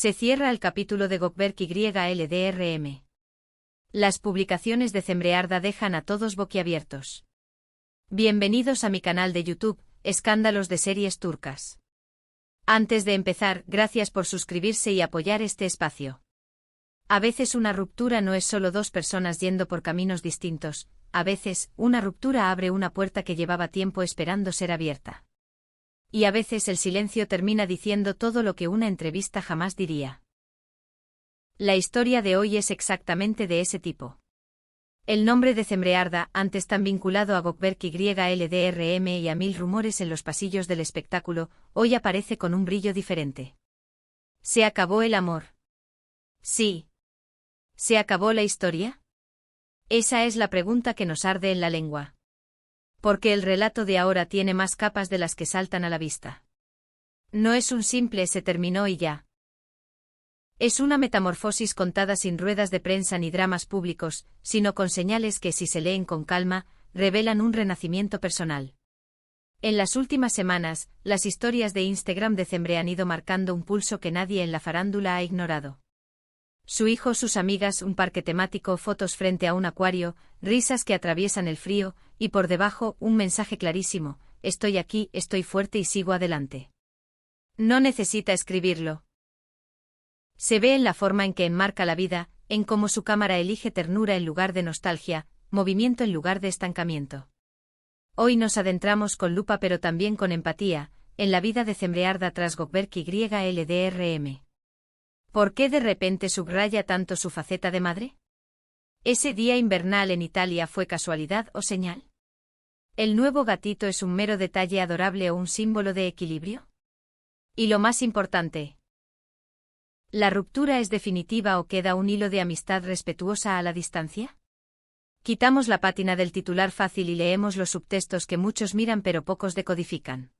Se cierra el capítulo de Gökberk YLDRM. Las publicaciones de Cembrearda dejan a todos boquiabiertos. Bienvenidos a mi canal de YouTube, Escándalos de Series Turcas. Antes de empezar, gracias por suscribirse y apoyar este espacio. A veces una ruptura no es solo dos personas yendo por caminos distintos, a veces, una ruptura abre una puerta que llevaba tiempo esperando ser abierta. Y a veces el silencio termina diciendo todo lo que una entrevista jamás diría. La historia de hoy es exactamente de ese tipo. El nombre de Cembrearda, antes tan vinculado a Gökberk YLDRM y a mil rumores en los pasillos del espectáculo, hoy aparece con un brillo diferente. ¿Se acabó el amor? Sí. ¿Se acabó la historia? Esa es la pregunta que nos arde en la lengua. Porque el relato de ahora tiene más capas de las que saltan a la vista. No es un simple se terminó y ya. Es una metamorfosis contada sin ruedas de prensa ni dramas públicos, sino con señales que, si se leen con calma, revelan un renacimiento personal. En las últimas semanas, las historias de Instagram de Cembre han ido marcando un pulso que nadie en la farándula ha ignorado. Su hijo, sus amigas, un parque temático, fotos frente a un acuario, risas que atraviesan el frío, y por debajo, un mensaje clarísimo: estoy aquí, estoy fuerte y sigo adelante. No necesita escribirlo. Se ve en la forma en que enmarca la vida, en cómo su cámara elige ternura en lugar de nostalgia, movimiento en lugar de estancamiento. Hoy nos adentramos con lupa pero también con empatía, en la vida de Cembrearda tras Gökberk YLDRM. ¿Por qué de repente subraya tanto su faceta de madre? ¿Ese día invernal en Italia fue casualidad o señal? ¿El nuevo gatito es un mero detalle adorable o un símbolo de equilibrio? Y lo más importante, ¿la ruptura es definitiva o queda un hilo de amistad respetuosa a la distancia? Quitamos la pátina del titular fácil y leemos los subtextos que muchos miran pero pocos decodifican.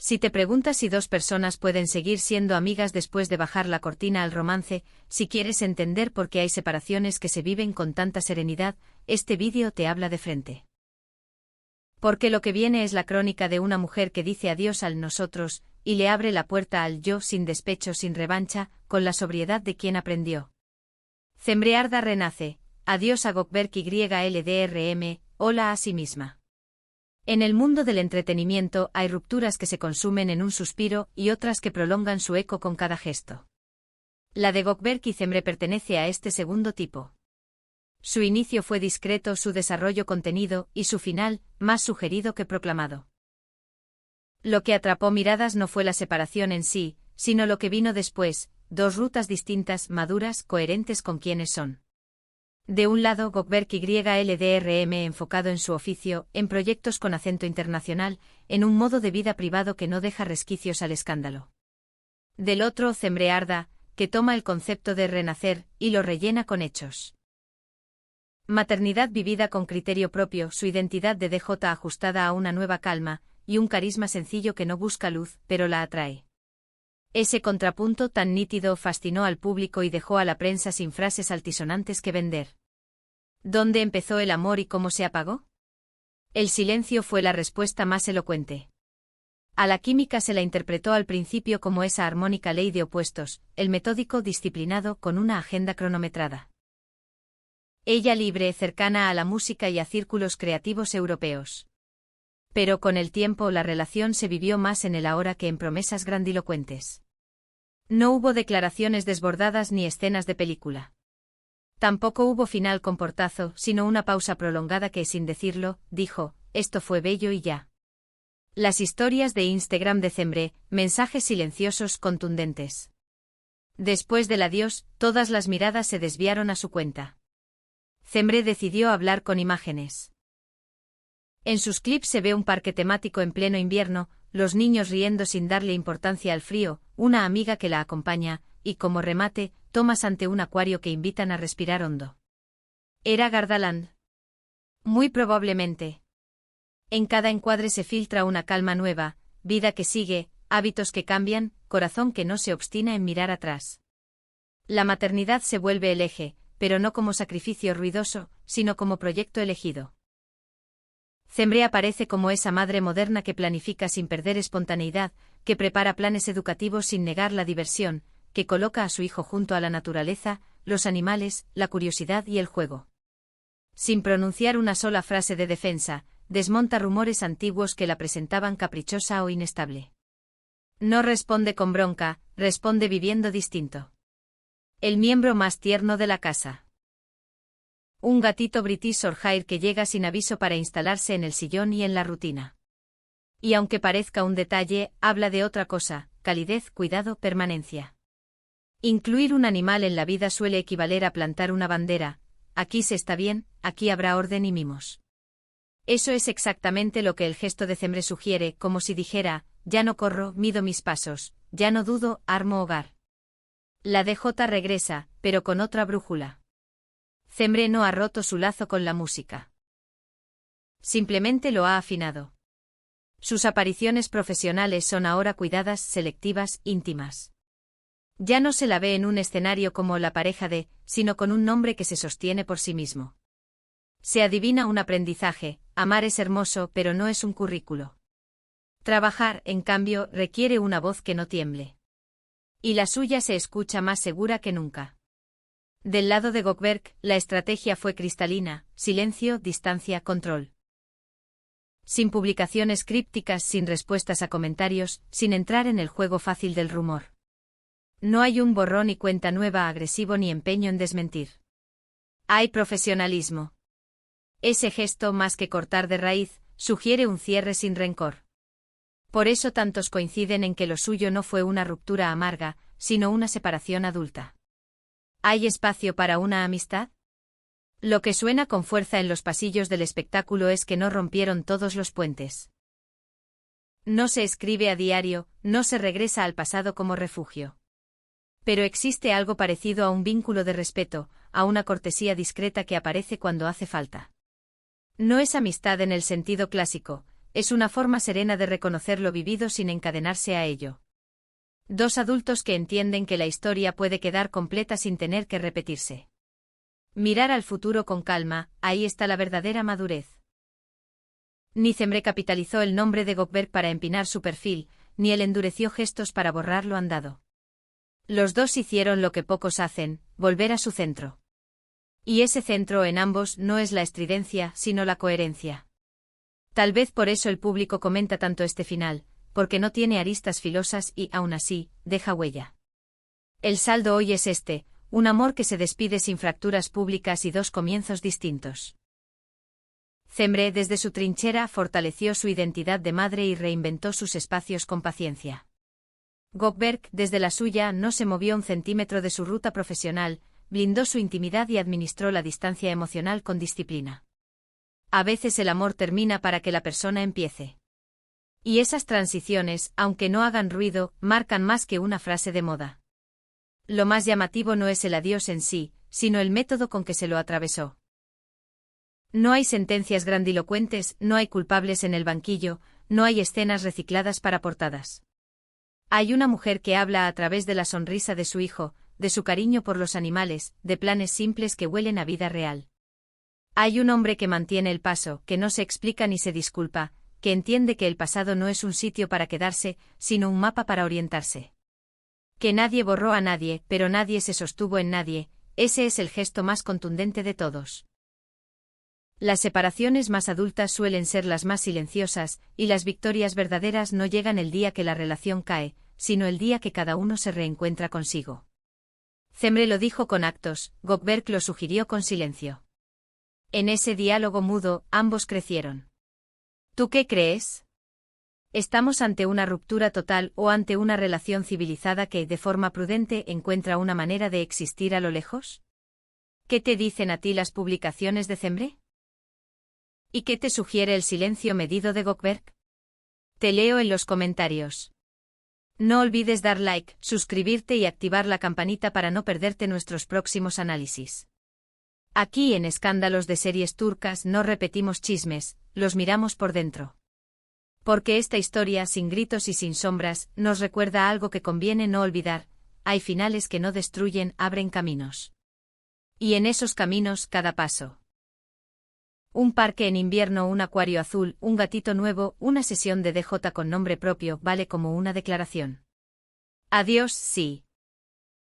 Si te preguntas si dos personas pueden seguir siendo amigas después de bajar la cortina al romance, si quieres entender por qué hay separaciones que se viven con tanta serenidad, este vídeo te habla de frente. Porque lo que viene es la crónica de una mujer que dice adiós al nosotros, y le abre la puerta al yo sin despecho, sin revancha, con la sobriedad de quien aprendió. Cembrearda renace, adiós a Gökberk YLDRM, hola a sí misma. En el mundo del entretenimiento hay rupturas que se consumen en un suspiro y otras que prolongan su eco con cada gesto. La de Gökberk y Cembre pertenece a este segundo tipo. Su inicio fue discreto, su desarrollo contenido y su final, más sugerido que proclamado. Lo que atrapó miradas no fue la separación en sí, sino lo que vino después, dos rutas distintas, maduras, coherentes con quienes son. De un lado, Gökberk YLDRM enfocado en su oficio, en proyectos con acento internacional, en un modo de vida privado que no deja resquicios al escándalo. Del otro, Cembrearda, que toma el concepto de renacer y lo rellena con hechos. Maternidad vivida con criterio propio, su identidad de DJ ajustada a una nueva calma, y un carisma sencillo que no busca luz, pero la atrae. Ese contrapunto tan nítido fascinó al público y dejó a la prensa sin frases altisonantes que vender. ¿Dónde empezó el amor y cómo se apagó? El silencio fue la respuesta más elocuente. A la química se la interpretó al principio como esa armónica ley de opuestos, el metódico disciplinado con una agenda cronometrada. Ella libre, cercana a la música y a círculos creativos europeos. Pero con el tiempo la relación se vivió más en el ahora que en promesas grandilocuentes. No hubo declaraciones desbordadas ni escenas de película. Tampoco hubo final con portazo, sino una pausa prolongada que, sin decirlo, dijo: esto fue bello y ya. Las historias de Instagram de Cembre, mensajes silenciosos contundentes. Después del adiós, todas las miradas se desviaron a su cuenta. Cembre decidió hablar con imágenes. En sus clips se ve un parque temático en pleno invierno, los niños riendo sin darle importancia al frío, una amiga que la acompaña, y como remate, tomas ante un acuario que invitan a respirar hondo. ¿Era Gardaland? Muy probablemente. En cada encuadre se filtra una calma nueva, vida que sigue, hábitos que cambian, corazón que no se obstina en mirar atrás. La maternidad se vuelve el eje, pero no como sacrificio ruidoso, sino como proyecto elegido. Cembre aparece como esa madre moderna que planifica sin perder espontaneidad, que prepara planes educativos sin negar la diversión, que coloca a su hijo junto a la naturaleza, los animales, la curiosidad y el juego. Sin pronunciar una sola frase de defensa, desmonta rumores antiguos que la presentaban caprichosa o inestable. No responde con bronca, responde viviendo distinto. El miembro más tierno de la casa. Un gatito British-Shorthair que llega sin aviso para instalarse en el sillón y en la rutina. Y aunque parezca un detalle, habla de otra cosa: calidez, cuidado, permanencia. Incluir un animal en la vida suele equivaler a plantar una bandera: aquí se está bien, aquí habrá orden y mimos. Eso es exactamente lo que el gesto de Cembre sugiere, como si dijera: ya no corro, mido mis pasos, ya no dudo, armo hogar. La DJ regresa, pero con otra brújula. Cembre no ha roto su lazo con la música. Simplemente lo ha afinado. Sus apariciones profesionales son ahora cuidadas, selectivas, íntimas. Ya no se la ve en un escenario como la pareja de, sino con un nombre que se sostiene por sí mismo. Se adivina un aprendizaje: amar es hermoso, pero no es un currículo. Trabajar, en cambio, requiere una voz que no tiemble. Y la suya se escucha más segura que nunca. Del lado de Gökberg, la estrategia fue cristalina: silencio, distancia, control. Sin publicaciones crípticas, sin respuestas a comentarios, sin entrar en el juego fácil del rumor. No hay un borrón y cuenta nueva agresivo ni empeño en desmentir. Hay profesionalismo. Ese gesto, más que cortar de raíz, sugiere un cierre sin rencor. Por eso tantos coinciden en que lo suyo no fue una ruptura amarga, sino una separación adulta. ¿Hay espacio para una amistad? Lo que suena con fuerza en los pasillos del espectáculo es que no rompieron todos los puentes. No se escribe a diario, no se regresa al pasado como refugio. Pero existe algo parecido a un vínculo de respeto, a una cortesía discreta que aparece cuando hace falta. No es amistad en el sentido clásico, es una forma serena de reconocer lo vivido sin encadenarse a ello. Dos adultos que entienden que la historia puede quedar completa sin tener que repetirse. Mirar al futuro con calma, ahí está la verdadera madurez. Ni Cembre capitalizó el nombre de Gökberg para empinar su perfil, ni él endureció gestos para borrar lo andado. Los dos hicieron lo que pocos hacen: volver a su centro. Y ese centro en ambos no es la estridencia, sino la coherencia. Tal vez por eso el público comenta tanto este final, porque no tiene aristas filosas y, aún así, deja huella. El saldo hoy es este: un amor que se despide sin fracturas públicas y dos comienzos distintos. Cembre, desde su trinchera, fortaleció su identidad de madre y reinventó sus espacios con paciencia. Gökberg, desde la suya, no se movió un centímetro de su ruta profesional, blindó su intimidad y administró la distancia emocional con disciplina. A veces el amor termina para que la persona empiece. Y esas transiciones, aunque no hagan ruido, marcan más que una frase de moda. Lo más llamativo no es el adiós en sí, sino el método con que se lo atravesó. No hay sentencias grandilocuentes, no hay culpables en el banquillo, no hay escenas recicladas para portadas. Hay una mujer que habla a través de la sonrisa de su hijo, de su cariño por los animales, de planes simples que huelen a vida real. Hay un hombre que mantiene el paso, que no se explica ni se disculpa, que entiende que el pasado no es un sitio para quedarse, sino un mapa para orientarse. Que nadie borró a nadie, pero nadie se sostuvo en nadie, ese es el gesto más contundente de todos. Las separaciones más adultas suelen ser las más silenciosas, y las victorias verdaderas no llegan el día que la relación cae, sino el día que cada uno se reencuentra consigo. Cembre lo dijo con actos, Gökberg lo sugirió con silencio. En ese diálogo mudo, ambos crecieron. ¿Tú qué crees? ¿Estamos ante una ruptura total o ante una relación civilizada que, de forma prudente, encuentra una manera de existir a lo lejos? ¿Qué te dicen a ti las publicaciones de Cembre? ¿Y qué te sugiere el silencio medido de Gökberg? Te leo en los comentarios. No olvides dar like, suscribirte y activar la campanita para no perderte nuestros próximos análisis. Aquí en Escándalos de Series Turcas no repetimos chismes, los miramos por dentro. Porque esta historia, sin gritos y sin sombras, nos recuerda algo que conviene no olvidar: hay finales que no destruyen, abren caminos. Y en esos caminos, cada paso. Un parque en invierno, un acuario azul, un gatito nuevo, una sesión de DJ con nombre propio, vale como una declaración. Adiós, sí.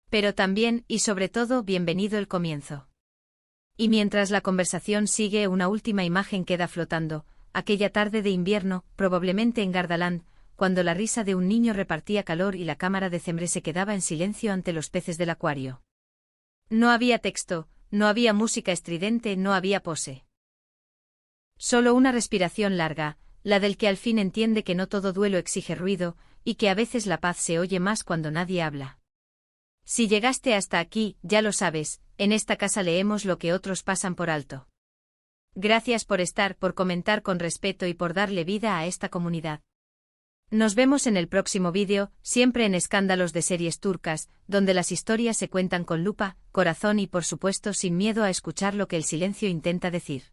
Pero también, y sobre todo, bienvenido el comienzo. Y mientras la conversación sigue, una última imagen queda flotando, aquella tarde de invierno, probablemente en Gardaland, cuando la risa de un niño repartía calor y la cámara de Cembre se quedaba en silencio ante los peces del acuario. No había texto, no había música estridente, no había pose. Solo una respiración larga, la del que al fin entiende que no todo duelo exige ruido, y que a veces la paz se oye más cuando nadie habla. Si llegaste hasta aquí, ya lo sabes, en esta casa leemos lo que otros pasan por alto. Gracias por estar, por comentar con respeto y por darle vida a esta comunidad. Nos vemos en el próximo vídeo, siempre en Escándalos de Series Turcas, donde las historias se cuentan con lupa, corazón y por supuesto sin miedo a escuchar lo que el silencio intenta decir.